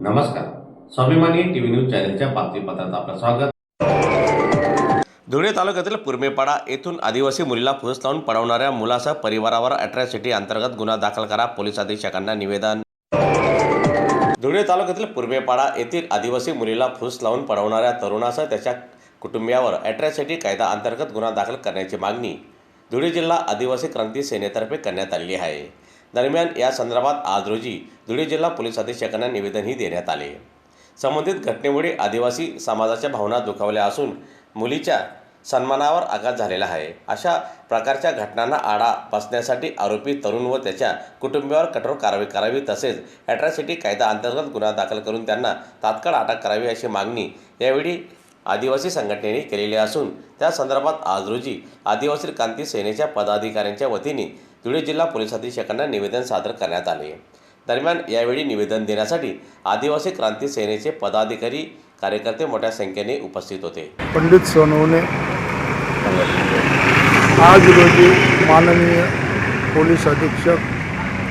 नमस्कार. स्वाभिमानी TV news चॅनलच्या बातमीपत्रात आपलं स्वागत. धुळे तालुक्यातील पुरमेपाडा येथून आदिवासी मुलीला फूस लावून पळवणाऱ्या मुलासह परिवारावर अॅट्रॉसिटी अंतर्गत गुन्हा दाखल करा, पोलीस अधीक्षकांना निवेदन. धुळे तालुक्यातील पुरमेपाडा येथील आदिवासी मुलीला फूस लावून पळवणाऱ्या तरुणासह त्याच्या कुटुंबियावर अॅट्रॉसिटी कायदा अंतर्गत गुन्हा दाखल करण्याची मागणी धुळे जिल्हा आदिवासी क्रांती सेनेतर्फे करण्यात आली आहे. दरम्यान या संदर्भात आज रोजी धुळे जिल्हा पोलीस अधीक्षकांना निवेदनही देण्यात आले. संबंधित घटनेमुळे आदिवासी समाजाच्या भावना दुखावल्या असून मुलीच्या सन्मानावर आघात झालेला आहे. अशा प्रकारच्या घटनांना आळा बसण्यासाठी आरोपी तरुण व त्याच्या कुटुंबियावर कठोर कारवाई करावी, तसेच अॅट्रॉसिटी कायदा अंतर्गत गुन्हा दाखल करून त्यांना तात्काळ अटक करावी अशी मागणी यावेळी आदिवासी संघटनेने केलेली असून त्या संदर्भात आज रोजी आदिवासी क्रांती सेनेच्या पदाधिकाऱ्यांच्या वतीने धुळे जिल्हा पोलीस अधीक्षकांना निवेदन सादर करण्यात आले. दरम्यान यावेळी निवेदन देण्यासाठी आदिवासी क्रांती सेनेचे पदाधिकारी कार्यकर्ते मोठ्या संख्येने उपस्थित होते. पंडित सोनवणे आज रोजी माननीय पोलीस अधीक्षक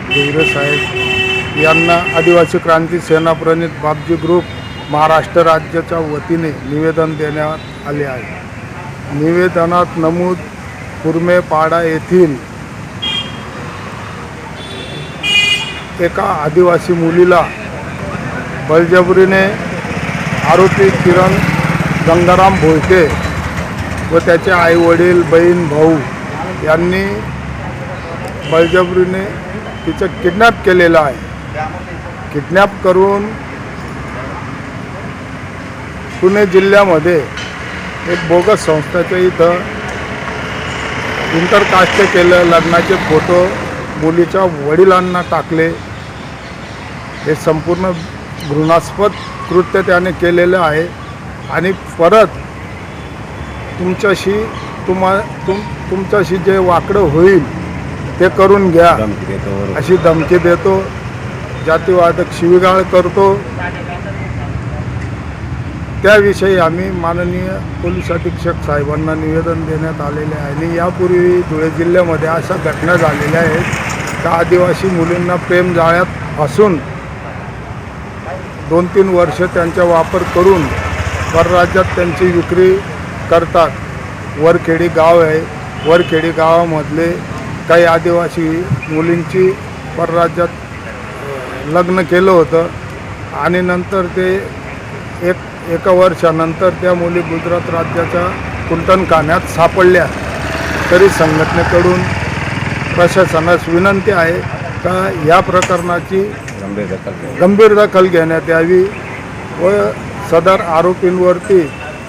देवरे साहेब यांना आदिवासी क्रांती सेना प्रणित बापजी ग्रुप महाराष्ट्र राज्याच्या वतीने निवेदन देण्यात आले आहे. निवेदनात नमूद पुरमेपाडा येथील एका आदिवासी मुलीला बळजबरीने आरोपी किरण गंगाराम भोयटे व त्याचे आईवडील, बहीण, भाऊ यांनी बळजबरीने तिचं किडनॅप केलेलं आहे. किडनॅप करून पुणे जिल्ह्यामध्ये एक बोगस संस्थेच्या इथं इंटरकास्ट केलं. लग्नाचे फोटो मुलीच्या वडिलांना टाकले. हे संपूर्ण घृणास्पद कृत्य त्याने केलेलं आहे. आणि परत तुमच्याशी जे वाकडं होईल ते करून घ्या अशी धमकी देतो. जातीवादक शिवीगाळ करतो. त्याविषयी आम्ही माननीय पोलीस अधीक्षक साहेबांना निवेदन देण्यात आलेले आहे. आणि यापूर्वी धुळे जिल्ह्यामध्ये अशा घटना झालेल्या आहेत का आदिवासी मुलींना प्रेम जाळ्यात फसून 2-3 वर्ष त्यांचा वापर करून परराज्यात त्यांची विक्री करतात. वरखेडी गाव आहे. वरखेडी गावामधले काही आदिवासी मुलींची परराज्यात लग्न केलं होतं आणि नंतर ते एका वर्षानंतर त्या मुली गुजरात राज्याच्या कुंटणखान्यात सापडल्या. तरी संघटनेकडून प्रशासनास विनंती आहे का या प्रकरणाची गंभीर दखल घेण्यात यावी व सदर आरोपींवरती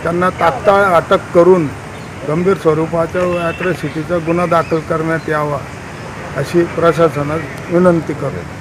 त्यांना तात्काळ अटक करून गंभीर स्वरूपाच्या अॅट्रॉसिटीचा गुन्हा दाखल करण्यात यावा अशी प्रशासनास विनंती करतो.